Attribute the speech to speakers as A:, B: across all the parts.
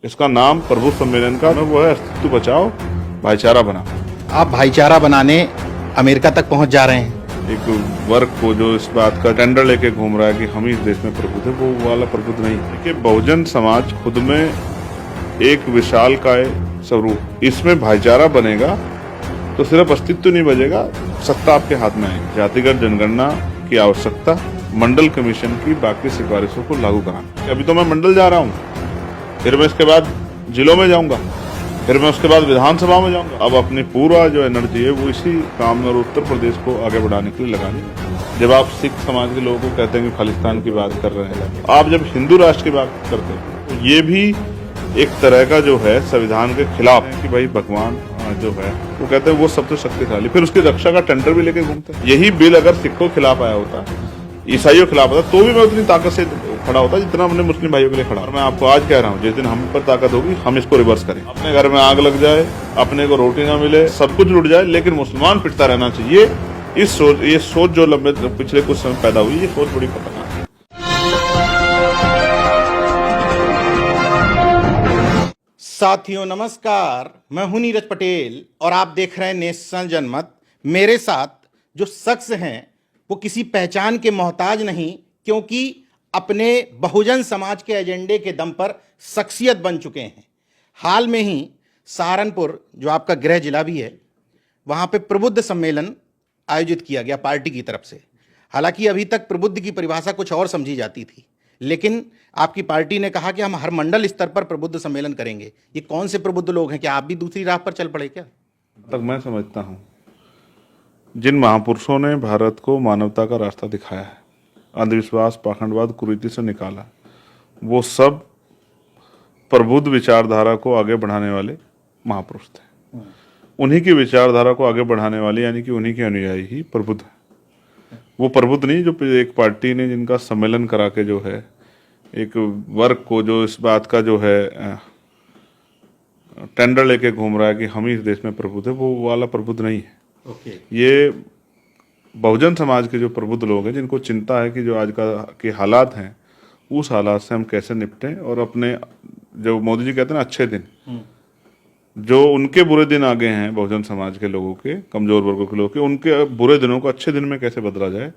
A: इसका नाम प्रबुद्ध सम्मेलन का वो है, अस्तित्व बचाओ भाईचारा बना।
B: आप भाईचारा बनाने अमेरिका तक पहुंच जा रहे हैं।
A: एक वर्ग को जो इस बात का टेंडर लेके घूम रहा है कि हम ही इस देश में प्रबुद्ध है, वो वाला प्रबुद्ध नहीं है। देखिए, बहुजन समाज खुद में एक विशालकाय स्वरूप, इसमें भाईचारा बनेगा तो सिर्फ अस्तित्व नहीं बचेगा, सत्ता आपके हाथ में आएगी। जातिगत जनगणना की आवश्यकता, मंडल कमीशन की बाकी सिफारिशों को लागू कराना। अभी तो मैं मंडल जा रहा हूँ, फिर मैं इसके बाद जिलों में जाऊंगा, फिर मैं उसके बाद विधानसभा में जाऊंगा। अब अपनी पूरा जो एनर्जी है वो इसी काम में और उत्तर प्रदेश को आगे बढ़ाने के लिए लगानी। जब आप सिख समाज के लोगों को कहते हैं कि खालिस्तान की बात कर रहे हैं, आप जब हिंदू राष्ट्र की बात करते हैं तो ये भी एक तरह का जो है संविधान के खिलाफ है कि भाई भगवान जो है वो कहते हैं वो सबसे शक्तिशाली, फिर उसकी रक्षा का टेंडर भी लेके घूमते हैं। यही बिल अगर सिखों के खिलाफ आया होता, ईसाइयों के खिलाफ होता, तो भी मैं उतनी ताकत से खड़ा होता जितना हमने मुस्लिम भाइयों के लिए खड़ा। और मैं आपको आज कह रहा हूँ, जिस दिन हम पर ताकत होगी हम इसको रिवर्स करें। अपने घर में आग लग जाए, अपने को रोटी ना मिले, सब कुछ लुट जाए, लेकिन मुसलमान पिटता रहना चाहिए। ये सोच जो लंबे पिछले कुछ समय पैदा हुई, ये सोच बड़ी खतरनाक है।
B: साथियों नमस्कार, मैं हूं नीरज पटेल और आप देख रहे हैं नेशनल जनमत। मेरे साथ जो शख्स हैं वो किसी पहचान के मोहताज नहीं, क्योंकि अपने बहुजन समाज के एजेंडे के दम पर शख्सियत बन चुके हैं। हाल में ही सहारनपुर, जो आपका गृह जिला भी है, वहाँ पे प्रबुद्ध सम्मेलन आयोजित किया गया पार्टी की तरफ से। हालांकि अभी तक प्रबुद्ध की परिभाषा कुछ और समझी जाती थी, लेकिन आपकी पार्टी ने कहा कि हम हर मंडल स्तर पर प्रबुद्ध सम्मेलन करेंगे। ये कौन से प्रबुद्ध लोग हैं? क्या आप भी दूसरी राह पर चल पड़े क्या?
A: तक मैं समझता हूँ, जिन महापुरुषों ने भारत को मानवता का रास्ता दिखाया है, अंधविश्वास, पाखंडवाद, कुरीति से निकाला, वो सब प्रबुद्ध विचारधारा को आगे बढ़ाने वाले महापुरुष थे। उन्हीं की विचारधारा को आगे बढ़ाने वाले, यानी कि उन्हीं के अनुयायी ही प्रबुद्ध है। वो प्रबुद्ध नहीं जो एक पार्टी ने जिनका सम्मेलन करा के जो है एक वर्ग को जो इस बात का जो है टेंडर लेके घूम रहा है कि हम ही इस देश में प्रबुद्ध है, वो वाला प्रबुद्ध नहीं है। ये बहुजन समाज के जो प्रबुद्ध लोग हैं, जिनको चिंता है कि जो आज का के हालात हैं उस हालात से हम कैसे निपटें, और अपने जो मोदी जी कहते हैं ना अच्छे दिन, जो उनके बुरे दिन आ गए हैं बहुजन समाज के लोगों के, कमजोर वर्गों के लोगों के, उनके बुरे दिनों को अच्छे दिन में कैसे बदला जाए,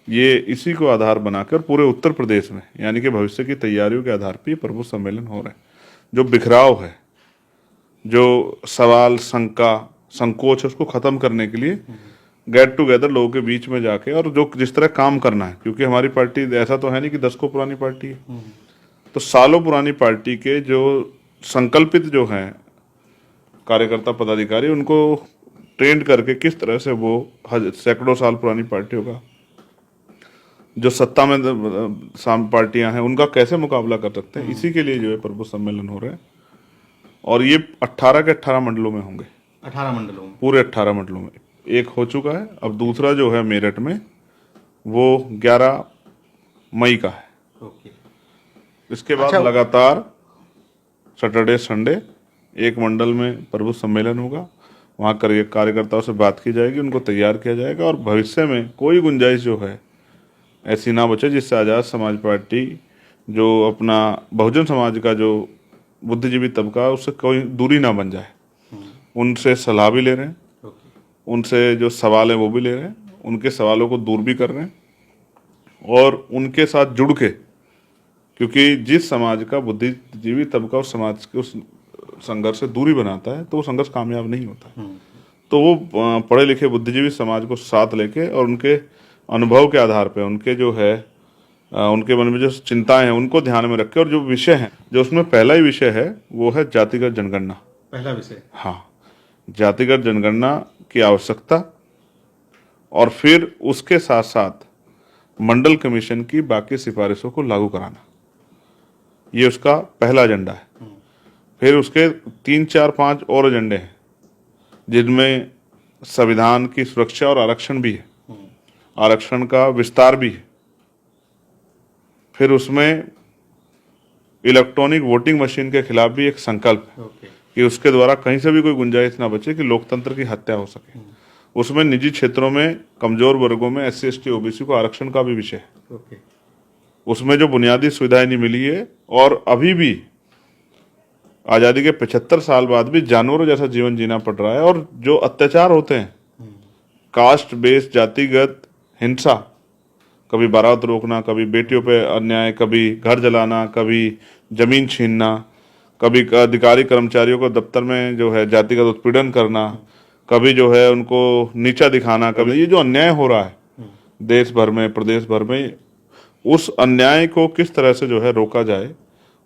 A: ये इसी को आधार बनाकर पूरे उत्तर प्रदेश में, यानी कि भविष्य की तैयारियों के आधार पर प्रबुद्ध सम्मेलन हो रहे हैं। जो बिखराव है, जो सवाल, शंका, संकोच है, उसको खत्म करने के लिए गेट टुगेदर लोगों के बीच में जाके, और जो जिस तरह काम करना है, क्योंकि हमारी पार्टी ऐसा तो है नहीं कि 10 को पुरानी पार्टी है, तो सालों पुरानी पार्टी के जो संकल्पित जो हैं कार्यकर्ता पदाधिकारी, उनको ट्रेंड करके किस तरह से वो सैकड़ों साल पुरानी पार्टियों का जो सत्ता में पार्टियां हैं उनका कैसे मुकाबला कर सकते हैं, इसी के लिए जो है प्रबुद्ध सम्मेलन हो रहे हैं। और ये 18 के 18 मंडलों में होंगे।
B: 18 मंडलों में,
A: पूरे 18 मंडलों में। एक हो चुका है, अब दूसरा जो है मेरठ में, वो 11 मई का है। इसके बाद लगातार सैटरडे संडे एक मंडल में प्रबुद्ध सम्मेलन होगा। वहाँ कार्यकर्ताओं से बात की जाएगी, उनको तैयार किया जाएगा, और भविष्य में कोई गुंजाइश जो है ऐसी ना बचे जिससे आज़ाद समाज पार्टी, जो अपना बहुजन समाज का जो बुद्धिजीवी तबका है, उससे कोई दूरी ना बन जाए। उनसे सलाह भी ले रहे हैं, उनसे जो सवाल है वो भी ले रहे हैं, उनके सवालों को दूर भी कर रहे हैं, और उनके साथ जुड़ के, क्योंकि जिस समाज का बुद्धिजीवी तबका उस समाज के उस संघर्ष से दूरी बनाता है तो वो संघर्ष कामयाब नहीं होता। तो वो पढ़े लिखे बुद्धिजीवी समाज को साथ लेके और उनके अनुभव के आधार पे, उनके जो है उनके मन में जो चिंताएं हैं उनको ध्यान में रख के, और जो विषय है, जो उसमें पहला ही विषय है वो है जातिगत जनगणना।
B: पहला विषय,
A: हाँ, जातिगत जनगणना की आवश्यकता, और फिर उसके साथ साथ मंडल कमीशन की बाकी सिफारिशों को लागू कराना, ये उसका पहला एजेंडा है। फिर उसके 3, 4, 5 और एजेंडे हैं, जिनमें संविधान की सुरक्षा और आरक्षण भी है, आरक्षण का विस्तार भी है। फिर उसमें इलेक्ट्रॉनिक वोटिंग मशीन के खिलाफ भी एक संकल्प है कि उसके द्वारा कहीं से भी कोई गुंजाइश ना बचे कि लोकतंत्र की हत्या हो सके। उसमें निजी क्षेत्रों में कमजोर वर्गों में SC, ST, OBC को आरक्षण का भी विषय है। उसमें जो बुनियादी सुविधाएं नहीं मिली है, और अभी भी आज़ादी के 75 साल बाद भी जानवरों जैसा जीवन जीना पड़ रहा है। और जो अत्याचार होते हैं, कास्ट बेस्ड जातिगत हिंसा, कभी बारात रोकना, कभी बेटियों पे अन्याय, कभी घर जलाना, कभी जमीन छीनना, कभी अधिकारी कर्मचारियों को दफ्तर में जो है जातिगत उत्पीड़न करना, कभी जो है उनको नीचा दिखाना, कभी ये जो अन्याय हो रहा है देश भर में, प्रदेश भर में, उस अन्याय को किस तरह से जो है रोका जाए,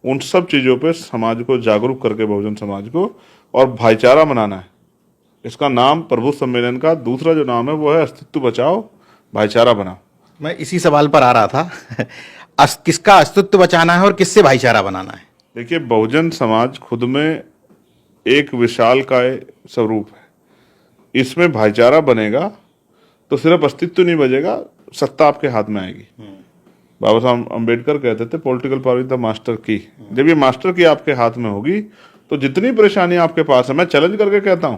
A: उन सब चीज़ों पे समाज को जागरूक करके, बहुजन समाज को, और भाईचारा बनाना है। इसका नाम प्रबुद्ध सम्मेलन का दूसरा जो नाम है वो है अस्तित्व बचाओ, भाईचारा बनाओ।
B: मैं इसी सवाल पर आ रहा था किसका अस्तित्व बचाना है और किससे भाईचारा बनाना है?
A: देखिए, बहुजन समाज खुद में एक विशालकाय स्वरूप है। इसमें भाईचारा बनेगा तो सिर्फ अस्तित्व नहीं बचेगा, सत्ता आपके हाथ में आएगी। बाबा साहब अम्बेडकर कहते थे political power is the master की। जब ये मास्टर की आपके हाथ में होगी तो जितनी परेशानी आपके पास है, मैं चैलेंज करके कहता हूं,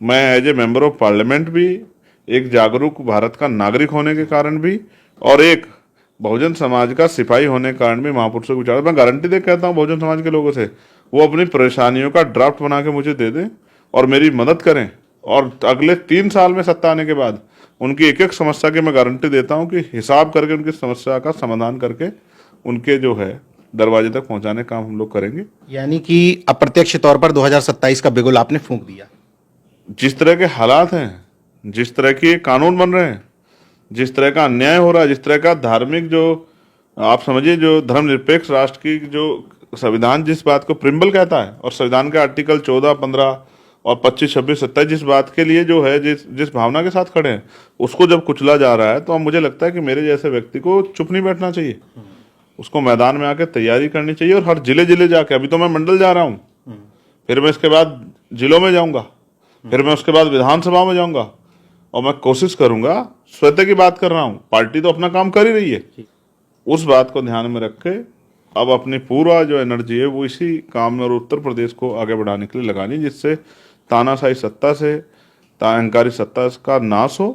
A: मैं as a member of parliament भी, एक जागरूक भारत का नागरिक होने के कारण भी, और एक बहुजन समाज का सिपाही होने के कारण भी महापुरुषों के विचार, मैं गारंटी दे कहता हूं बहुजन समाज के लोगों से, वो अपनी परेशानियों का ड्राफ्ट बना के मुझे दे दें और मेरी मदद करें, और अगले 3 साल में सत्ता आने के बाद उनकी एक एक समस्या की मैं गारंटी देता हूं कि हिसाब करके उनकी समस्या का समाधान करके उनके जो है दरवाजे तक पहुंचाने का काम हम लोग करेंगे।
B: यानी कि अप्रत्यक्ष तौर पर 2027 का बिगुल आपने फूंक दिया।
A: जिस तरह के हालात हैं, जिस तरह के कानून बन रहे हैं, जिस तरह का अन्याय हो रहा है, जिस तरह का धार्मिक जो आप समझिए जो धर्मनिरपेक्ष राष्ट्र की जो संविधान जिस बात को प्रिम्बल कहता है, और संविधान के आर्टिकल 14, 15 और 25, 26, 27 जिस बात के लिए जो है जिस भावना के साथ खड़े हैं, उसको जब कुचला जा रहा है, तो अब मुझे लगता है कि मेरे जैसे व्यक्ति को चुप नहीं बैठना चाहिए, उसको मैदान में आके तैयारी करनी चाहिए, और हर जिले जिले जाके, अभी तो मैं मंडल जा रहा हूँ, फिर मैं इसके बाद जिलों में जाऊंगा, फिर मैं उसके बाद विधानसभा में जाऊंगा, और मैं कोशिश करूंगा, स्वतः की बात कर रहा हूं, पार्टी तो अपना काम कर ही रही है, उस बात को ध्यान में रख के अब अपनी पूरा जो एनर्जी है वो इसी काम में और उत्तर प्रदेश को आगे बढ़ाने के लिए लगानी, जिससे तानाशाही सत्ता से, अहंकारी सत्ता का नाश हो,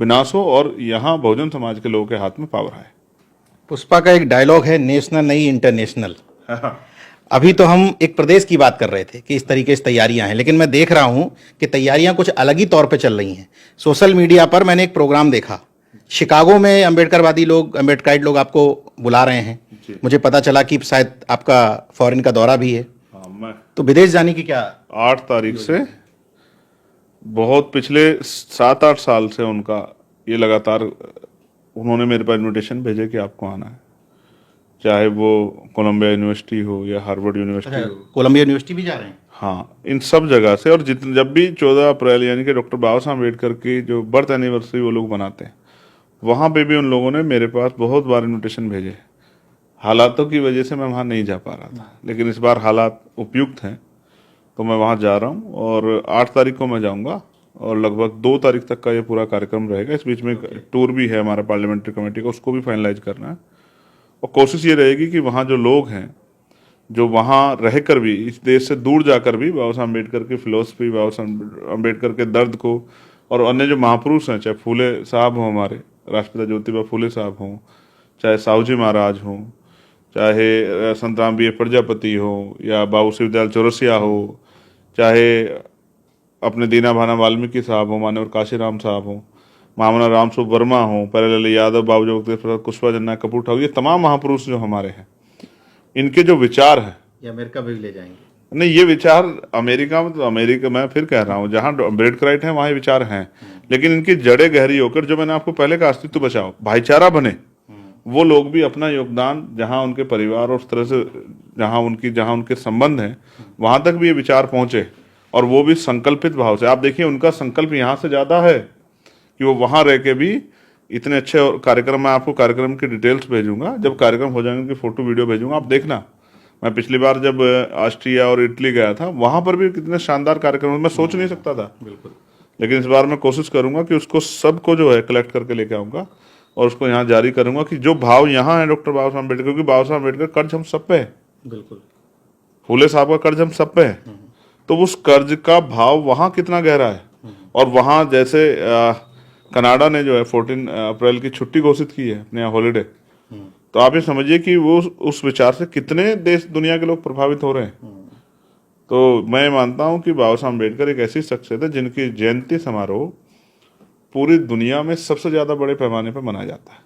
A: विनाश हो, और यहाँ बहुजन समाज के लोगों के हाथ में पावर आए।
B: पुष्पा का एक डायलॉग है, नेशनल नहीं इंटरनेशनल। अभी तो हम एक प्रदेश की बात कर रहे थे कि इस तरीके से तैयारियां हैं, लेकिन मैं देख रहा हूं कि तैयारियां कुछ अलग ही तौर पे चल रही हैं। सोशल मीडिया पर मैंने एक प्रोग्राम देखा, शिकागो में अम्बेडकरवादी लोग, अम्बेडकराइट लोग आपको बुला रहे हैं। मुझे पता चला कि शायद आपका फॉरेन का दौरा भी है। तो विदेश जाने की क्या
A: 8 तारीख से, बहुत पिछले 7-8 साल से उनका ये लगातार, उन्होंने मेरे पास इन्विटेशन भेजे कि आपको आना है, चाहे वो कोलंबिया यूनिवर्सिटी हो या हार्वर्ड यूनिवर्सिटी हो।
B: कोलंबिया यूनिवर्सिटी भी जा रहे हैं?
A: हाँ, इन सब जगह से। और जब भी 14 अप्रैल यानी कि डॉक्टर बाबा साहब अम्बेडकर की जो बर्थ एनिवर्सरी वो लोग बनाते हैं, वहाँ पे भी उन लोगों ने मेरे पास बहुत बार इन्विटेशन भेजे। हालातों की वजह से मैं वहाँ नहीं जा पा रहा था, लेकिन इस बार हालात उपयुक्त हैं तो मैं वहाँ जा रहा हूँ, और 8 तारीख को मैं जाऊँगा, और लगभग 2 तारीख तक का ये पूरा कार्यक्रम रहेगा। इस बीच में टूर भी है हमारा पार्लियामेंट्री कमेटी का, उसको भी फाइनलाइज करना है, और कोशिश ये रहेगी कि वहाँ जो लोग हैं, जो वहाँ रहकर भी, इस देश से दूर जाकर भी बाबा साहब अम्बेडकर की फिलोसफी, बाबा साहब अम्बेडकर के दर्द को, और अन्य जो महापुरुष हैं, चाहे फूले साहब हों, हमारे राष्ट्रपिता ज्योतिबा फूले साहब हों, चाहे साहूजी महाराज हों, चाहे संत राम बी प्रजापति हो, या बाबू शिवदयाल चौरसिया हो, चाहे अपने दीना भाना वाल्मीकि साहब हो, मान्यवर काशीराम साहब हो, महामना रामस्वरूप वर्मा हो, प्यारेलाल यादव, बाबू जगदीश प्रसाद कुशवाहा, जननायक कपूर ठाकुर, ये तमाम महापुरुष जो हमारे हैं, इनके जो विचार हैं,
B: ये अमेरिका भी ले जाएंगे?
A: नहीं, ये विचार अमेरिका में, तो अमेरिका मैं फिर कह रहा हूँ, जहाँ अम्बेडकराइट हैं वहाँ ये विचार हैं, लेकिन इनकी जड़ें गहरी होकर, जो मैंने आपको पहले का अस्तित्व बचाओ, भाईचारा बने, वो लोग भी अपना योगदान, जहाँ उनके परिवार और उस तरह से जहाँ उनके संबंध हैं, वहाँ तक भी ये विचार पहुँचे, और वो भी संकल्पित भाव से। आप देखिए, उनका संकल्प यहाँ से ज़्यादा है कि वो वहाँ रह के भी इतने अच्छे कार्यक्रम, मैं आपको कार्यक्रम की डिटेल्स भेजूंगा, जब कार्यक्रम हो जाएंगे उनकी फोटो वीडियो भेजूंगा, आप देखना। मैं पिछली बार जब ऑस्ट्रिया और इटली गया था, वहाँ पर भी कितने शानदार कार्यक्रम, मैं सोच नहीं सकता था।
B: बिल्कुल।
A: लेकिन इस बार मैं कोशिश करूंगा कि उसको सबको जो है कलेक्ट करके लेके आऊँगा, और उसको यहाँ जारी करूंगा कि जो भाव यहाँ है डॉक्टर बाबा साहब अम्बेडकर, क्योंकि बाबा साहब अम्बेडकर कर्ज हम सब पे है,
B: बिल्कुल,
A: फूले साहब का कर्ज हम सब पे है, तो उस कर्ज का भाव वहाँ कितना गहरा है। और वहाँ जैसे कनाडा ने जो है 14 अप्रैल की छुट्टी घोषित की है अपने यहाँ हॉलीडे, तो आप ये समझिए कि वो उस विचार से कितने देश दुनिया के लोग प्रभावित हो रहे हैं। तो मैं मानता हूं कि बाबा साहब अम्बेडकर एक ऐसी शख्सियत है जिनकी जयंती समारोह पूरी दुनिया में सबसे ज्यादा बड़े पैमाने पर मनाया जाता है।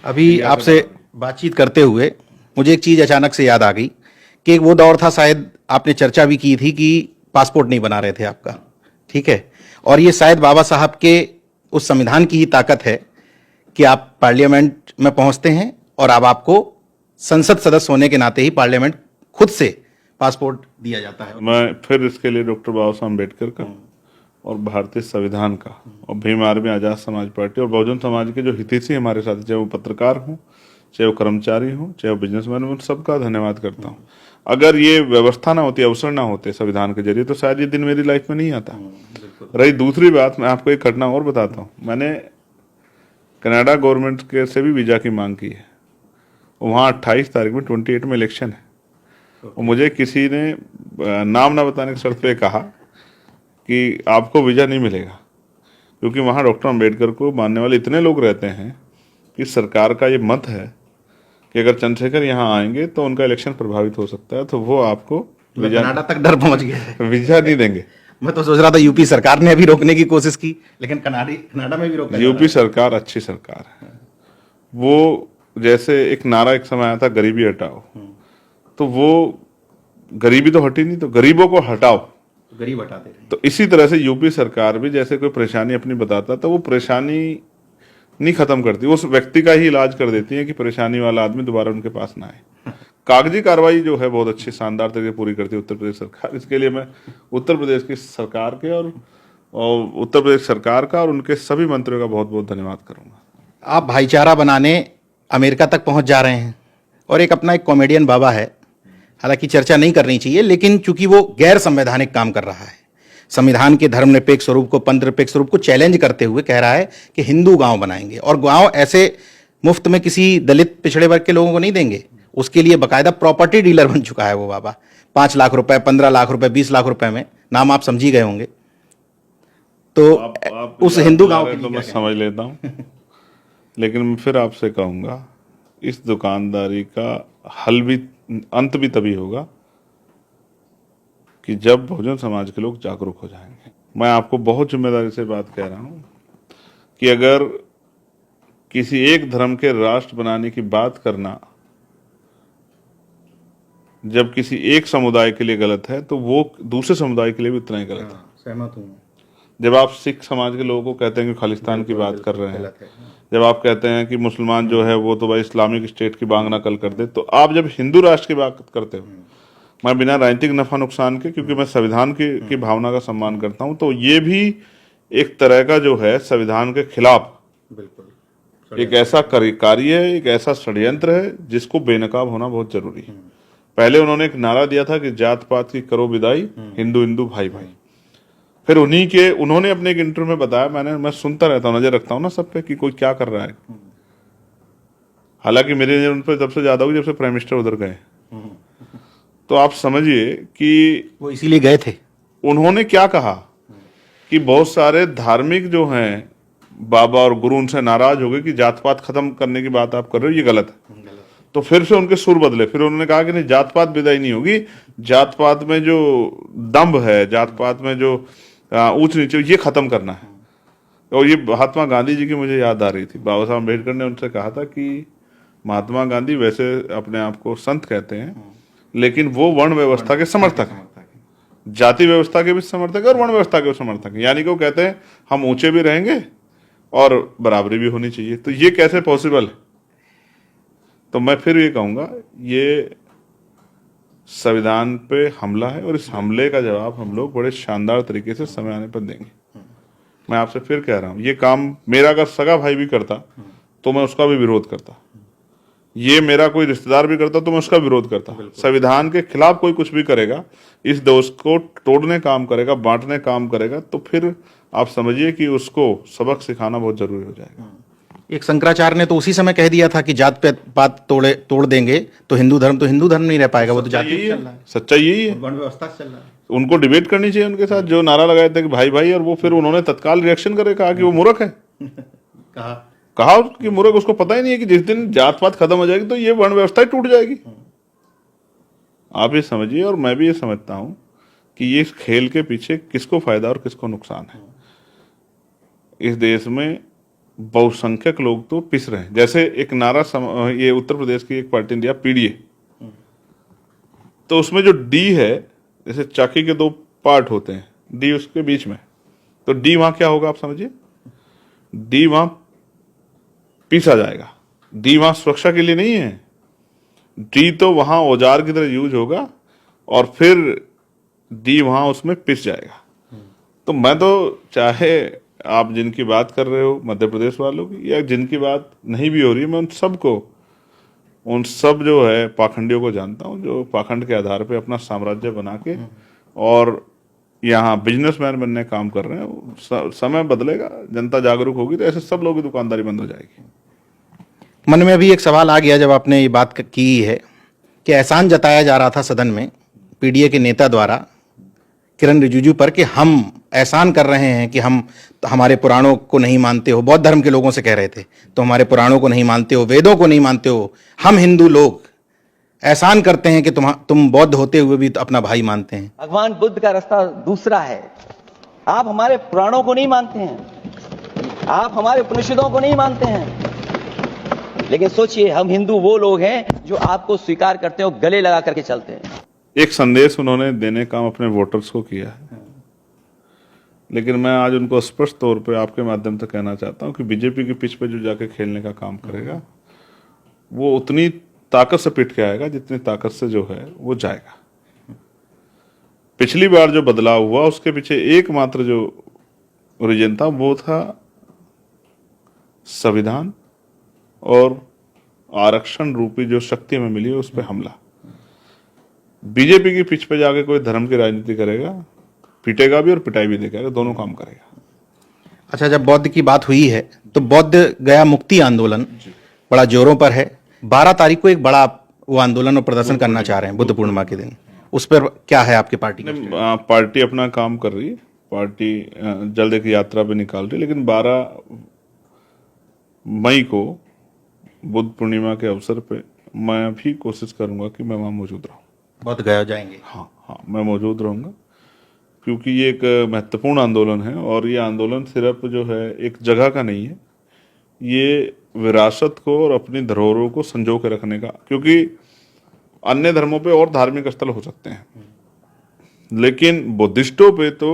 B: अभी आपसे बातचीत करते हुए मुझे एक चीज अचानक से याद आ गई कि एक वो दौर था, शायद आपने चर्चा भी की थी कि पासपोर्ट नहीं बना रहे थे आपका, ठीक है, और ये शायद बाबा साहब के उस संविधान की ही ताकत है कि आप पार्लियामेंट में पहुंचते हैं और अब आपको संसद सदस्य होने के नाते ही पार्लियामेंट खुद से पासपोर्ट दिया जाता है।
A: मैं फिर इसके लिए डॉक्टर बाबा साहब अम्बेडकर का और भारतीय संविधान का और भीम आर्मी आजाद समाज पार्टी और बहुजन समाज के जो हितैषी हमारे साथ, चाहे वो पत्रकार हों, चाहे वो कर्मचारी हों, चाहे वो बिजनेसमैन हों, सबका धन्यवाद करता हूँ। अगर ये व्यवस्था ना होती, अवसर ना होते संविधान के जरिए, तो शायद ये दिन मेरी लाइफ में नहीं आता। रही दूसरी बात, मैं आपको एक घटना और बताता हूँ। मैंने कनाडा गवर्नमेंट के से भी वीजा की मांग की है। वहाँ 28 तारीख में 28 में इलेक्शन है और मुझे किसी ने नाम ना बताने की शर्त पे कहा कि आपको वीजा नहीं मिलेगा, क्योंकि वहाँ डॉक्टर अम्बेडकर को मानने वाले इतने लोग रहते हैं कि सरकार का ये मत है कि अगर चंद्रशेखर यहाँ आएंगे तो उनका इलेक्शन प्रभावित हो सकता है, तो वो आपको
B: कनाडा तक डर पहुंच गया है।
A: वीजा नहीं देंगे।
B: मैं तो सोच रहा था यूपी सरकार ने अभी रोकने की कोशिश की, लेकिन कनाडा में भी रोका।
A: यूपी सरकार अच्छी सरकार है। वो जैसे एक नारा एक समय आया था, गरीबी हटाओ, तो वो गरीबी तो हटी नहीं, तो गरीबों को हटाओ,
B: गरीब हटाते रहे।
A: तो इसी तरह से यूपी सरकार भी जैसे कोई परेशानी अपनी बताता तो वो परेशानी नहीं खत्म करती, उस व्यक्ति का ही इलाज कर देती है कि परेशानी वाला आदमी दोबारा उनके पास ना आए। कागजी कार्रवाई जो है बहुत अच्छी शानदार तरीके पूरी करती है उत्तर प्रदेश सरकार। इसके लिए मैं उत्तर प्रदेश की सरकार के और उत्तर प्रदेश सरकार का और उनके सभी मंत्रियों का बहुत बहुत धन्यवाद करूंगा।
B: आप भाईचारा बनाने अमेरिका तक पहुंच जा रहे हैं और एक अपना एक कॉमेडियन बाबा है, हालांकि चर्चा नहीं करनी चाहिए, लेकिन चूंकि वो गैर संवैधानिक काम कर रहा है, संविधान के धर्मनिरपेक्ष स्वरूप को, पंथ निरपेक्ष स्वरूप को चैलेंज करते हुए कह रहा है कि हिंदू गांव बनाएंगे और गांव ऐसे मुफ्त में किसी दलित पिछड़े वर्ग के लोगों को नहीं देंगे। उसके लिए बाकायदा प्रॉपर्टी डीलर बन चुका है वो बाबा। 5 लाख रुपए, 15 लाख रुपए, 20 लाख रुपए में, नाम आप समझी गए होंगे। तो
A: आप
B: उस हिंदू गांव के
A: तो मैं समझ लेता हूँ, लेकिन मैं फिर आपसे कहूंगा इस दुकानदारी का हल भी, अंत भी तभी होगा कि जब बहुजन समाज के लोग जागरूक हो जाएंगे। मैं आपको बहुत जिम्मेदारी से बात कह रहा हूं कि अगर किसी एक धर्म के राष्ट्र बनाने की बात करना जब किसी एक समुदाय के लिए गलत है, तो वो दूसरे समुदाय के लिए भी उतना ही गलत है।
B: सहमत हूं।
A: जब आप सिख समाज के लोगों को कहते हैं कि खालिस्तान की बात कर रहे हैं, जब आप कहते हैं कि मुसलमान जो है वो तो भाई इस्लामिक स्टेट की बांग नकल कर दे, तो आप जब हिंदू राष्ट्र की बात करते हो, मैं बिना राजनीतिक नफा नुकसान के, क्योंकि मैं संविधान की भावना का सम्मान करता हूं, तो ये भी एक तरह का जो है संविधान के खिलाफ बिल्कुल एक ऐसा कार्य है, एक ऐसा षड्यंत्र है जिसको बेनकाब होना बहुत जरूरी है। पहले उन्होंने एक नारा दिया था कि जात पात की करो विदाई, हिंदू हिंदू भाई भाई। फिर उन्होंने अपने एक इंटरव्यू में बताया, मैं सुनता रहता हूँ, नजर रखता हूँ ना सब पे कि कोई क्या कर रहा है। हालांकि मेरी नजर उन पर जब से ज्यादा हुई जब से प्राइम मिनिस्टर उधर गए। तो आप समझिए कि
B: वो इसीलिए गए थे।
A: उन्होंने क्या कहा कि बहुत सारे धार्मिक जो हैं बाबा और गुरु उनसे नाराज हो गए कि जात पात खत्म करने की बात आप कर रहे हो, ये गलत है। तो फिर से उनके सुर बदले, फिर उन्होंने कहा कि नहीं, जात पात विदाई नहीं होगी, जात पात में जो दम्भ है, जात पात में जो ऊंच नीचे, ये खत्म करना है। और ये महात्मा गांधी जी की मुझे याद आ रही थी। बाबा साहब अम्बेडकर ने उनसे कहा था कि महात्मा गांधी वैसे अपने आप को संत कहते हैं, लेकिन वो वर्ण व्यवस्था के समर्थक हैं, जाति व्यवस्था के भी समर्थक है और वर्ण व्यवस्था के भी समर्थक है। यानी कि वो कहते हैं हम ऊंचे भी रहेंगे और बराबरी भी होनी चाहिए। तो ये कैसे पॉसिबल है? तो मैं फिर ये कहूंगा, ये संविधान पे हमला है और इस हमले का जवाब हम लोग बड़े शानदार तरीके से समय आने पर देंगे। मैं आपसे फिर कह रहा हूं, ये काम मेरा अगर सगा भाई भी करता तो मैं उसका भी विरोध करता, ये मेरा कोई रिश्तेदार भी करता तो मैं उसका विरोध करता। संविधान के खिलाफ कोई कुछ भी करेगा, इस देश को तोड़ने काम करेगा, बांटने काम करेगा, तो फिर आप समझिए कि उसको सबक सिखाना बहुत जरूरी हो जाएगा।
B: एक शंकराचार्य ने तो उसी समय कह दिया था कि जात पात तोड़ देंगे तो हिंदू धर्म नहीं रह पाएगा, वो तो जाति चल रहा है।
A: सच्चाई यही है,
B: वर्ण व्यवस्था चल रहा है।
A: उनको डिबेट करनी चाहिए उनके साथ, जो नारा लगाए थे कि भाई भाई, और वो फिर उन्होंने तत्काल रिएक्शन करे, कहा कि वो मूर्ख है।
B: कहा
A: कहा कि मूर्ख, उसको पता ही नहीं है कि जिस दिन जात पात खत्म हो जाएगी तो ये वर्ण व्यवस्था ही टूट जाएगी। आप ये समझिए, और मैं भी ये समझता हूं कि ये इस खेल के पीछे किसको फायदा और किसको नुकसान है। इस देश में बहुसंख्यक लोग तो पिस रहे हैं। जैसे एक ये उत्तर प्रदेश की एक पार्टी ने दिया पीडीए, तो उसमें जो डी है, जैसे चाकी के दो पार्ट होते हैं, डी उसके बीच में, तो डी वहां क्या होगा आप समझिए, डी वहां पीसा जाएगा। डी वहां सुरक्षा के लिए नहीं है, डी तो वहां औजार की तरह यूज होगा और फिर डी वहां उसमें पिस जाएगा। तो मैं तो चाहे आप जिनकी बात कर रहे हो मध्य प्रदेश वालों की, या जिनकी बात नहीं भी हो रही है, मैं उन सब जो है पाखंडियों को जानता हूं, जो पाखंड के आधार पे अपना साम्राज्य बना के और यहाँ बिजनेसमैन बनने काम कर रहे हैं। समय बदलेगा, जनता जागरूक होगी तो ऐसे सब लोगों की दुकानदारी बंद हो जाएगी।
B: मन में अभी एक सवाल आ गया जब आपने ये बात की है कि एहसान जताया जा रहा था सदन में पीडीए के नेता द्वारा किरण रिजिजू पर कि हम एहसान कर रहे हैं कि हम हमारे पुराणों को नहीं मानते हो। बौद्ध धर्म के लोगों से कह रहे थे, तो हमारे पुराणों को नहीं मानते हो, वेदों को नहीं मानते हो, हम हिंदू लोग एहसान करते हैं कि तुम बौद्ध होते हुए भी तो अपना भाई मानते हैं।
C: भगवान बुद्ध का रास्ता दूसरा है। आप हमारे पुराणों को नहीं मानते हैं, आप हमारे उपनिषदों को नहीं मानते हैं, लेकिन सोचिए हम हिंदू वो लोग हैं जो आपको स्वीकार करते हैं और गले लगा करके चलते हैं।
A: एक संदेश उन्होंने देने का अपने वोटर्स को किया है, लेकिन मैं आज उनको स्पष्ट तौर पे आपके माध्यम से कहना चाहता हूं कि बीजेपी की पिच पे जो जाके खेलने का काम करेगा वो उतनी ताकत से पिट के आएगा जितनी ताकत से जो है वो जाएगा। पिछली बार जो बदलाव हुआ उसके पीछे एकमात्र जो रीजन था वो था संविधान और आरक्षण रूपी जो शक्ति हमें मिली है उस पर हमला। बीजेपी की पिच पे जाके कोई धर्म की राजनीति करेगा, पिटेगा भी और पिटाई भी देगा, दोनों काम करेगा।
B: अच्छा, जब बौद्ध की बात हुई है तो बौद्ध गया मुक्ति आंदोलन बड़ा जोरों पर है। 12 तारीख को एक बड़ा वो आंदोलन और प्रदर्शन करना चाह रहे हैं बुद्ध पूर्णिमा के दिन। उस पर क्या है आपकी पार्टी का?
A: पार्टी अपना काम कर रही है, पार्टी जल्द एक यात्रा पे निकाल रही है, लेकिन 12 मई को बुद्ध पूर्णिमा के अवसर पे मैं भी कोशिश करूंगा कि मैं वहां मौजूद रहूं।
B: बौद्ध गया जाएंगे?
A: हाँ, मैं मौजूद रहूंगा, क्योंकि ये एक महत्वपूर्ण आंदोलन है और ये आंदोलन सिर्फ जो है एक जगह का नहीं है, ये विरासत को और अपनी धरोहरों को संजो के रखने का। क्योंकि अन्य धर्मों पे और धार्मिक स्थल हो सकते हैं, लेकिन बुद्धिस्टों पे तो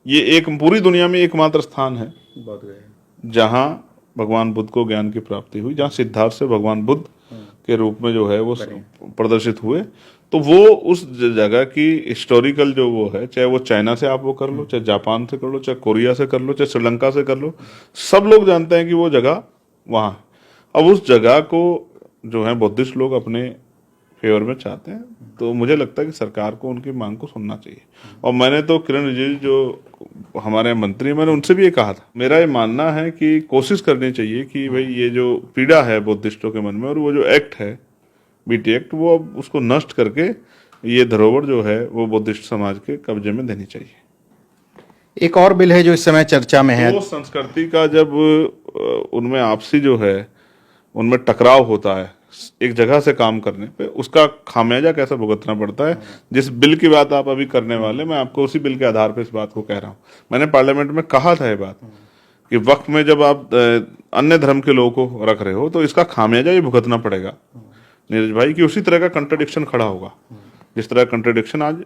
A: ये एक पूरी दुनिया में एकमात्र स्थान है जहां भगवान बुद्ध को ज्ञान की प्राप्ति हुई, जहां सिद्धार्थ से भगवान बुद्ध के रूप में जो है वो प्रदर्शित हुए। तो वो उस जगह की हिस्टोरिकल जो वो है, चाहे वो चाइना से आप वो कर लो, चाहे जापान से कर लो, चाहे कोरिया से कर लो, चाहे श्रीलंका से कर लो, सब लोग जानते हैं कि वो जगह वहां है। अब उस जगह को जो है बुद्धिस्ट लोग अपने फेवर में चाहते हैं, तो मुझे लगता है कि सरकार को उनकी मांग को सुनना चाहिए। और मैंने तो किरण रिजिजू जो हमारे मंत्री, मैंने उनसे भी ये कहा था, मेरा ये मानना है कि कोशिश करनी चाहिए कि भाई ये जो पीड़ा है बुद्धिस्टों के मन में और वो जो एक्ट है बीटी एक्ट, वो अब उसको नष्ट करके ये धरोहर जो है वो बुद्धिस्ट समाज के कब्जे में देनी चाहिए।
B: एक और बिल है जो इस समय चर्चा में है।
A: वो संस्कृति का जब उनमें आपसी जो है उनमें टकराव होता है एक जगह से काम करने पे, उसका खामियाजा कैसे भुगतना पड़ता है, जिस बिल की बात आप अभी करने वाले, मैं आपको उसी बिल के आधार पे इस बात को कह रहा हूँ। मैंने पार्लियामेंट में कहा था ये बात कि वक्त में जब आप अन्य धर्म के लोगों को रख रहे हो तो इसका खामियाजा ये भुगतना पड़ेगा नीरज भाई, कि उसी तरह का कंट्राडिक्शन खड़ा होगा जिस तरह कंट्राडिक्शन आज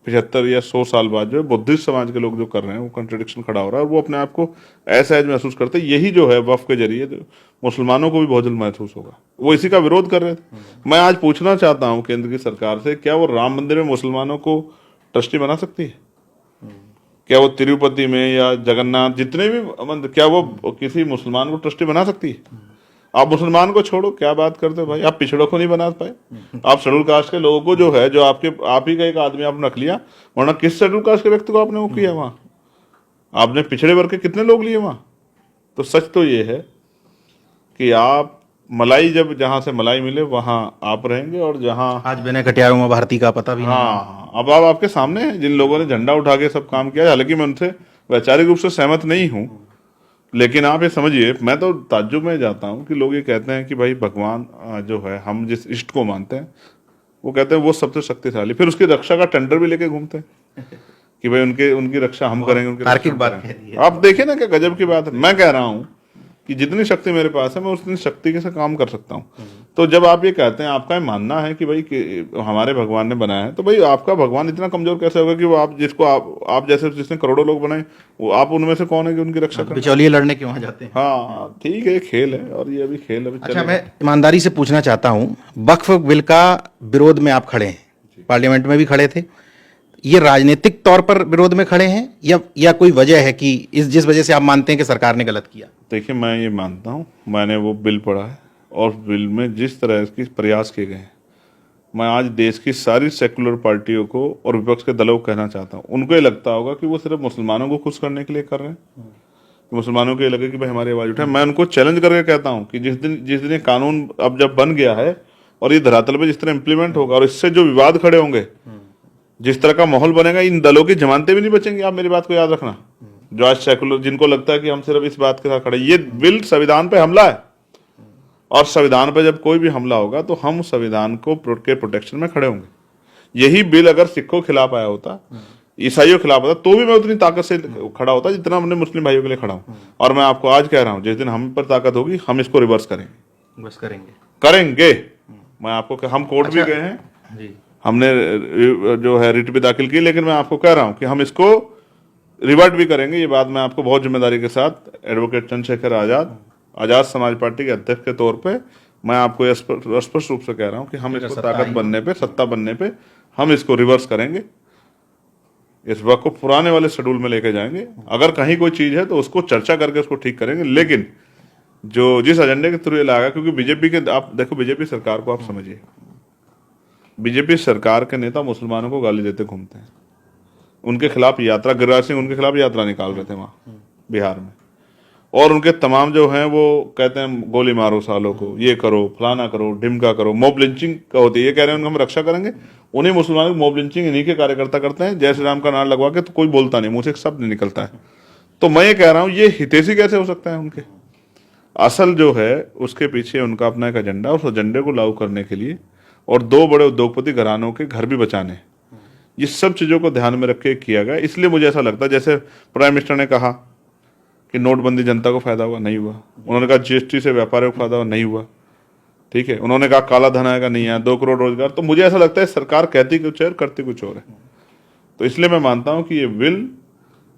A: 75 या 100 साल बाद जो है बुद्धिस्ट समाज के लोग जो कर रहे हैं वो कंट्राडिक्शन खड़ा हो रहा है और वो अपने आप को ऐसा महसूस करते हैं। यही जो है वक्फ के जरिए मुसलमानों को भी बहुत जल्द महसूस होगा, वो इसी का विरोध कर रहे थे। मैं आज पूछना चाहता हूं केंद्र की सरकार से, क्या वो राम मंदिर में मुसलमानों को ट्रस्टी बना सकती है? क्या वो तिरुपति में या जगन्नाथ जितने भी मंदिर, क्या वो किसी मुसलमान को ट्रस्टी बना सकती है? आप मुसलमान को छोड़ो, क्या बात करते हो भाई, आप पिछड़ों को नहीं बना पाए, आप शेड्यूल कास्ट के लोगों को जो है, जो आप ही का एक आदमी आपने रख लिया, वरना किस शेड्यूल कास्ट के व्यक्ति को आपने वो किया वहां? आपने पिछड़े वर्ग के कितने लोग लिए वहां? तो सच तो ये है कि आप मलाई, जब जहां से मलाई मिले वहां आप रहेंगे, और जहां
B: आज बिना कटियारों में भारती का पता भी नहीं।
A: हाँ, अब आप आपके सामने हैं जिन लोगों ने झंडा उठा के सब काम किया, हालांकि मैं उनसे वैचारिक रूप से सहमत नहीं हूं, लेकिन आप ये समझिए, मैं तो ताज्जुब में जाता हूँ कि लोग ये कहते हैं कि भाई भगवान जो है, हम जिस इष्ट को मानते हैं वो कहते हैं वो सबसे शक्तिशाली, फिर उसकी रक्षा का टेंडर भी लेके घूमते हैं कि भाई उनकी रक्षा हम करेंगे, उनकी
B: तार्किक
A: रक्षा
B: बात
A: हम
B: कह
A: करेंगे।
B: दी है।
A: आप देखिए ना क्या गजब की बात है। मैं कह रहा हूँ कि जितनी शक्ति मेरे पास है मैं उतनी शक्ति के से काम कर सकता हूँ। तो जब आप ये कहते हैं, आपका ये मानना है कि भाई कि हमारे भगवान ने बनाया है, तो भाई आपका भगवान इतना कमजोर कैसे होगा कि वो आप जिसको आप जैसे जिसने करोड़ों लोग बनाए, वो आप उनमें से कौन है कि उनकी रक्षा करें?
B: बिचौलिए लड़ने क्यों वहां जाते हैं?
A: हाँ ठीक है, खेल है, और ये अभी खेल अभी
B: अच्छा,
A: चलेगा।
B: मैं ईमानदारी से पूछना चाहता हूं, वक्फ बिल का विरोध में आप खड़े हैं, पार्लियामेंट में भी खड़े थे, ये राजनीतिक तौर पर विरोध में खड़े हैं या कोई वजह है कि जिस वजह से आप मानते हैं कि सरकार ने गलत किया?
A: देखिए, मैं ये मानता हूँ, मैंने वो बिल पढ़ा है और बिल में जिस तरह के प्रयास किए गए हैं, मैं आज देश की सारी सेकुलर पार्टियों को और विपक्ष के दलों को कहना चाहता हूँ, उनको ये लगता होगा कि वो सिर्फ मुसलमानों को खुश करने के लिए कर रहे हैं, मुसलमानों को ये लगे कि भाई हमारी आवाज उठाए। मैं उनको चैलेंज करके कहता हूँ कि जिस दिन ये कानून अब जब बन गया है और ये धरातल पे जिस तरह इंप्लीमेंट होगा और इससे जो विवाद खड़े होंगे, जिस तरह का माहौल बनेगा, इन दलों की जमानतें भी नहीं बचेंगी। आप मेरी बात को याद रखना, जो आज सेकुलर जिनको लगता है कि हम सिर्फ इस बात के साथ खड़े, ये बिल संविधान पे हमला है, और संविधान पे जब कोई भी हमला होगा तो हम संविधान को के प्रोटेक्शन में खड़े होंगे। यही बिल अगर सिखों के खिलाफ आया होता, ईसाइयों के खिलाफ होता, तो भी मैं उतनी ताकत से खड़ा होता जितना हमने मुस्लिम भाइयों के लिए खड़ा हूं। और मैं आपको आज कह रहा हूं, जिस दिन हम पर ताकत होगी हम इसको रिवर्स करेंगे,
B: बस
A: करेंगे। मैं आपको, हम कोर्ट भी गए हैं
B: जी,
A: हमने जो है रिट भी दाखिल की, लेकिन मैं आपको कह रहा हूं कि हम इसको रिवर्ट भी करेंगे। ये बात मैं आपको बहुत जिम्मेदारी के साथ एडवोकेट चंद्रशेखर आजाद समाज पार्टी के अध्यक्ष के तौर पे मैं आपको स्पष्ट रूप से कह रहा हूं कि हम इसको ताकत बनने पे, सत्ता बनने पे हम इसको रिवर्स करेंगे। इस वक्त को पुराने वाले शेड्यूल में लेके जाएंगे। अगर कहीं कोई चीज है तो उसको चर्चा करके उसको ठीक करेंगे, लेकिन जो जिस एजेंडे के थ्रू ये लागा, क्योंकि बीजेपी के, आप देखो बीजेपी सरकार को आप समझिए, बीजेपी सरकार के नेता मुसलमानों को गाली देते घूमते हैं, उनके खिलाफ यात्रा, गिरिराज सिंह उनके खिलाफ यात्रा निकाल रहे थे वहां बिहार में, और उनके तमाम जो हैं वो कहते हैं गोली मारो सालों को, ये करो, फलाना करो, ढिमका करो, मॉब लिंचिंग का होती है। ये कह रहे हैं उनको हम रक्षा करेंगे, उन्हीं मुसलमानों की मॉब लिंचिंग इन्हीं के कार्यकर्ता करते हैं। जय श्री राम का नारा लगवा के तो कोई बोलता नहीं, मुंह से एक शब्द नहीं निकलता है। तो मैं ये कह रहा हूँ, ये हितैषी कैसे हो सकता है उनके? असल जो है उसके पीछे उनका अपना एक एजेंडा, उस एजेंडे को लागू करने के लिए और दो बड़े उद्योगपति घरानों के घर भी बचाने, ये सब चीजों को ध्यान में रख के किया गया। इसलिए मुझे ऐसा लगता है, जैसे प्राइम मिनिस्टर ने कहा कि नोटबंदी जनता को फायदा हुआ, नहीं हुआ। उन्होंने कहा जीएसटी से व्यापारियों को फायदा हुआ, नहीं हुआ। ठीक है, उन्होंने कहा काला धन आएगा, नहीं आया। 2 करोड़ रोजगार। तो मुझे ऐसा लगता है सरकार कहती कुछ है और करती कुछ और है। तो इसलिए मैं मानता हूं कि ये बिल,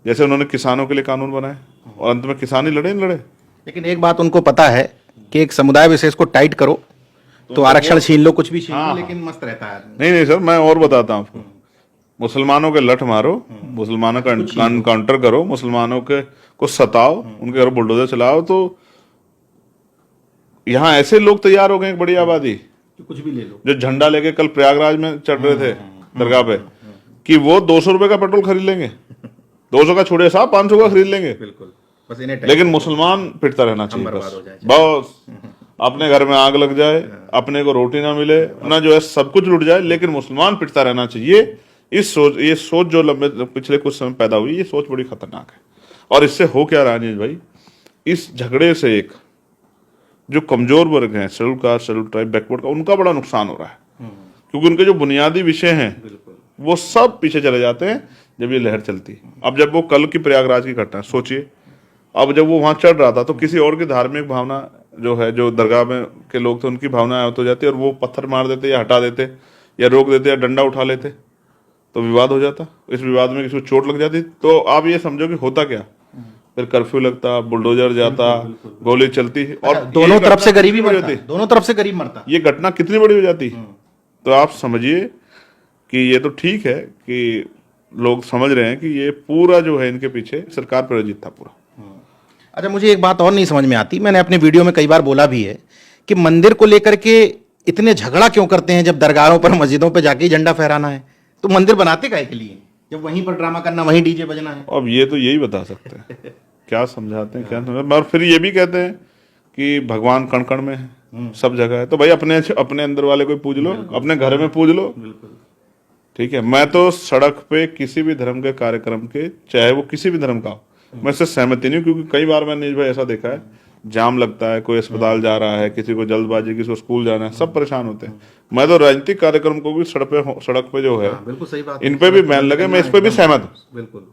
A: जैसे उन्होंने किसानों के लिए कानून बनाए और अंत में किसान ही लड़े,
B: लेकिन एक बात उनको पता है कि एक समुदाय विशेष को टाइट करो तो आरक्षण छीन लो, कुछ भी छीन लो, लेकिन मस्त रहता है आदमी।
A: नहीं सर, मैं और बताता हूं आपको। मुसलमानों के लठ मारो, मुसलमानों का काउंटर करो, मुसलमानों के को सताओ, उनके घर बुलडोजर चलाओ, तो यहाँ ऐसे लोग तैयार हो गए, एक बड़ी आबादी,
B: कुछ भी ले लो।
A: जो झंडा लेके कल प्रयागराज में चढ़ रहे थे दरगाह पे, कि वो 200 रुपए का पेट्रोल खरीद लेंगे, 200 का छोड़े साहब, 500 का खरीद लेंगे,
B: बिल्कुल, बस इन्हें
A: लेकिन मुसलमान पिटता रहना चाहिए बस। अपने घर में आग लग जाए, अपने को रोटी ना मिले ना, जो है सब कुछ लुट जाए, लेकिन मुसलमान पिटता रहना चाहिए। ये सोच जो लंबे पिछले कुछ समय पैदा हुई, ये सोच बड़ी खतरनाक है। और इससे हो क्या रहा है भाई, इस झगड़े से एक जो कमजोर वर्ग हैं, schedule caste, schedule tribe, backward का, उनका बड़ा नुकसान हो रहा है, क्योंकि उनके जो बुनियादी विषय हैं वो सब पीछे चले जाते हैं जब ये लहर चलती है। अब जब वो कल की प्रयागराज की घटना सोचिए, अब जब वो वहां चढ़ रहा था तो किसी और की धार्मिक भावना जो है, जो दरगाह में के लोग थे, उनकी भावना आहत हो जाती और वो पत्थर मार देते या हटा देते या रोक देते या डंडा उठा लेते, तो विवाद हो जाता। इस विवाद में किसी को चोट लग जाती, तो आप ये समझो कि होता क्या, फिर कर्फ्यू लगता, बुलडोजर जाता, गोली चलती, और
B: दोनों तरफ से गरीबी मरता, दोनों तरफ से गरीब मरता।
A: ये घटना कितनी बड़ी हो जाती। तो आप समझिए कि ये तो ठीक है कि लोग समझ रहे हैं कि ये पूरा जो है इनके पीछे सरकार प्रायोजित था पूरा।
B: अच्छा, मुझे एक बात और नहीं समझ में आती, मैंने अपने वीडियो में कई बार बोला भी है कि मंदिर को लेकर के इतने झगड़ा क्यों करते हैं, जब दरगाहों पर, मस्जिदों पर जाके झंडा फहराना है, तो मंदिर बनाते काहे के लिए, जब वहीं पर ड्रामा करना, वहीं डीजे बजना है।
A: अब ये तो यही बता सकते हैं क्या समझाते हैं, क्या समझाते, और फिर ये भी कहते हैं कि भगवान कण कण में है, सब जगह है। तो भाई अपने अंदर वाले को पूज लो, अपने घर में पूज लो। ठीक है, मैं तो सड़क पे किसी भी धर्म के कार्यक्रम के, चाहे वो किसी भी धर्म का हो, मैं इससे सहमति नहीं हूँ, क्योंकि कई बार मैंने भाई ऐसा देखा है, जाम लगता है, कोई अस्पताल जा रहा है, किसी को जल्दबाजी, किसी को स्कूल जाना है, सब परेशान होते हैं। मैं तो राजनीतिक कार्यक्रम को भी सड़क पे जो है,
B: बिल्कुल सही बात,
A: इन पे भी बैन लगे, मैं इस पे भी सहमत हूँ।
B: बिल्कुल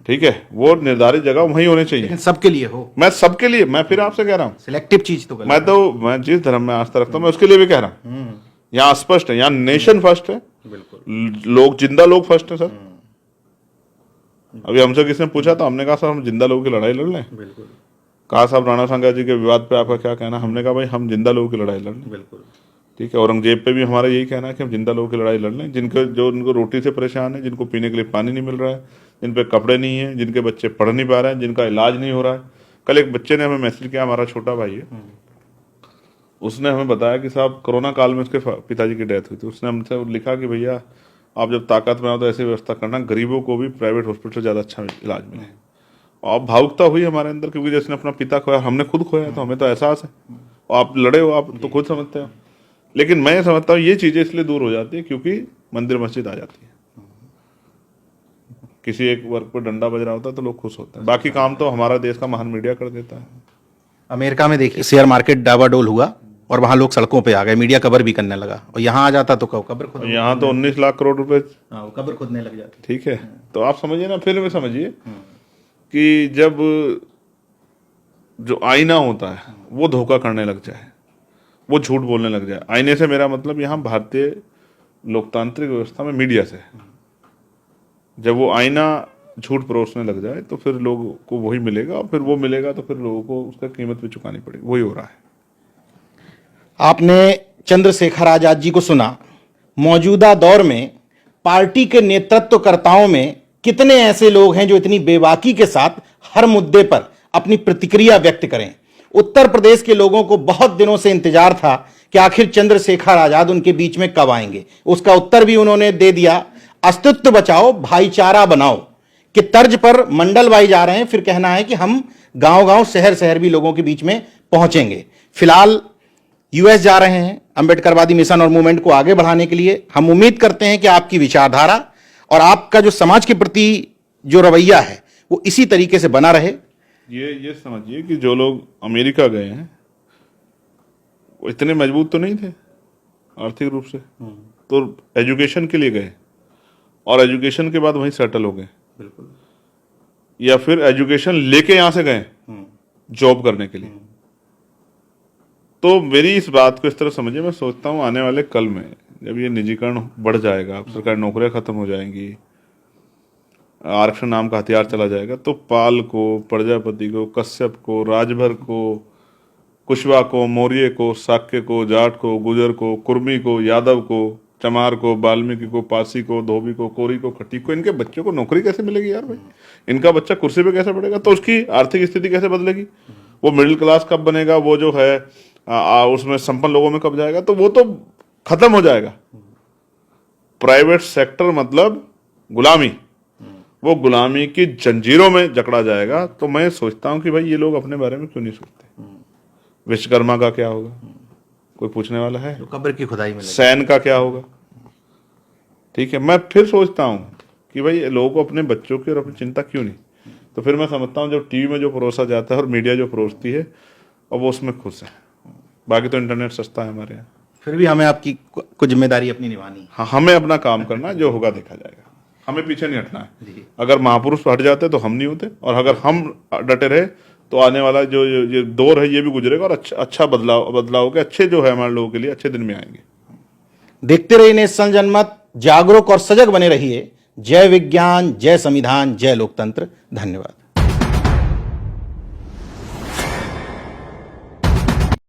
A: ठीक है, वो निर्धारित जगह वहीं होनी चाहिए,
B: लेकिन सबके लिए हो,
A: मैं सबके लिए, मैं फिर आपसे कह रहा हूँ,
B: सिलेक्टिव चीज तो
A: मैं जिस धर्म में आस्था रखता हूँ, मैं उसके लिए भी कह रहा हूँ। यहाँ स्पष्ट है, यहाँ नेशन फर्स्ट है,
B: बिल्कुल
A: लोग, जिंदा लोग फर्स्ट है सर। अभी हमसे किसी ने पूछा तो हमने कहा सर हम जिंदा लोगों की लड़ाई लड़ लें।
B: बिल्कुल
A: कहा साहब राणा सांगा जी के विवाद पे आपका क्या कहना? हमने कहा भाई हम जिंदा लोगों की लड़ाई लड़ लें।
B: बिल्कुल
A: ठीक है, औरंगजेब पे भी हमारा यही कहना है कि हम जिंदा लोगों की लड़ाई लड़ लें, उनको रोटी से परेशान है, जिनको पीने के लिए पानी नहीं मिल रहा है, जिन पे कपड़े नहीं है, जिनके बच्चे पढ़ नहीं पा रहे हैं, जिनका इलाज नहीं हो रहा है। कल एक बच्चे ने हमें मैसेज किया, हमारा छोटा भाई है, उसने हमें बताया कि साहब कोरोना काल में उसके पिताजी की डेथ हुई थी। उसने हमसे लिखा कि भैया आप जब ताकत में आओ तो ऐसी व्यवस्था करना, गरीबों को भी प्राइवेट हॉस्पिटल ज़्यादा अच्छा इलाज मिले। और भावुकता हुई हमारे अंदर, क्योंकि जैसे अपना पिता खोया, हमने खुद खोया, तो हमें तो एहसास है, और आप लड़े हो, आप तो खुद समझते हो। लेकिन मैं समझता हूँ ये चीज़ें इसलिए दूर हो जाती है क्योंकि मंदिर मस्जिद आ जाती है। किसी एक वर्ग पर डंडा बज रहा होता है तो लोग खुश होते हैं, बाकी काम तो हमारा देश का महान मीडिया कर देता है।
B: अमेरिका में देखिए शेयर मार्केट डावाडोल हुआ और वहां लोग सड़कों पे आ गए, मीडिया कवर भी करने लगा, और यहाँ आ जाता तो कबर खुद,
A: यहाँ तो 19 लाख करोड़ रुपए,
B: हाँ, वो कबर खुदने लग जाती।
A: ठीक है, तो आप समझिए ना, फिर में समझिए कि जब जो आईना होता है वो धोखा करने लग जाए, वो झूठ बोलने लग जाए। आईने से मेरा मतलब यहाँ भारतीय लोकतांत्रिक व्यवस्था में मीडिया से, जब वो आईना झूठ परोसने लग जाए तो फिर लोगों को वही मिलेगा, और फिर वो मिलेगा तो फिर लोगों को उसका कीमत भी चुकानी पड़ेगी। वही हो रहा है।
B: आपने चंद्रशेखर आजाद जी को सुना। मौजूदा दौर में पार्टी के नेतृत्वकर्ताओं में कितने ऐसे लोग हैं जो इतनी बेबाकी के साथ हर मुद्दे पर अपनी प्रतिक्रिया व्यक्त करें? उत्तर प्रदेश के लोगों को बहुत दिनों से इंतजार था कि आखिर चंद्रशेखर आजाद उनके बीच में कब आएंगे। उसका उत्तर भी उन्होंने दे दिया। अस्तित्व बचाओ भाईचारा बनाओ कि तर्ज पर मंडलवाई जा रहे हैं, फिर कहना है कि हम गांव-गांव शहर-शहर भी लोगों के बीच में पहुंचेंगे। फिलहाल यूएस जा रहे हैं अंबेडकरवादी मिशन और मूवमेंट को आगे बढ़ाने के लिए। हम उम्मीद करते हैं कि आपकी विचारधारा और आपका जो समाज के प्रति जो रवैया है वो इसी तरीके से बना रहे।
A: ये समझिए कि जो लोग अमेरिका गए हैं वो इतने मजबूत तो नहीं थे आर्थिक रूप से, तो एजुकेशन के लिए गए और एजुकेशन के बाद वहीं सेटल हो गए।
B: बिल्कुल।
A: या फिर एजुकेशन लेके यहां से गए जॉब करने के लिए। तो मेरी इस बात को इस तरह समझिए, मैं सोचता हूं आने वाले कल में जब ये निजीकरण बढ़ जाएगा, सरकारी नौकरियां खत्म हो जाएंगी, आरक्षण नाम का हथियार चला जाएगा, तो पाल को, प्रजापति को, कश्यप को, राजभर को, कुशवाहा को, मौर्य को, शाक्य को, जाट को, गुजर को, कुर्मी को, यादव को, चमार को, वाल्मीकि को, पासी को, धोबी को, कोरी को, खटीक को, इनके बच्चों को नौकरी कैसे मिलेगी यार भाई? इनका बच्चा कुर्सी पे कैसे बढ़ेगा? तो उसकी आर्थिक स्थिति कैसे बदलेगी? वो मिडिल क्लास कब बनेगा? वो जो है उसमें संपन्न लोगों में कब जाएगा? तो वो तो खत्म हो जाएगा। प्राइवेट सेक्टर मतलब गुलामी, वो गुलामी की जंजीरों में जकड़ा जाएगा। तो मैं सोचता हूं कि भाई ये लोग अपने बारे में क्यों नहीं सोचते? विश्वकर्मा का क्या होगा? कोई पूछने वाला है?
B: तो कब्र की खुदाई में
A: सैन का क्या होगा? ठीक है, मैं फिर सोचता हूं कि भाई लोगों को अपने बच्चों की और अपनी चिंता क्यों नहीं? तो फिर मैं समझता हूं जब टीवी में जो परोसा जाता है और मीडिया जो परोसती है और वो उसमें खुश है। बाकी तो इंटरनेट सस्ता है हमारे यहाँ।
B: फिर भी हमें आपकी कुछ जिम्मेदारी अपनी निभानी।
A: हाँ, हमें अपना काम करना है, जो होगा देखा जाएगा। हमें पीछे नहीं हटना है। अगर महापुरुष हट जाते तो हम नहीं होते, और अगर हम डटे रहे तो आने वाला जो ये दौर है ये भी गुजरेगा, और अच्छा बदलाव के अच्छे जो है हमारे लोगों के लिए अच्छे दिन में आएंगे।
B: देखते रहिए नेशनल जनमत, जागरूक और सजग बने रहिए। जय विज्ञान, जय संविधान, जय लोकतंत्र। धन्यवाद।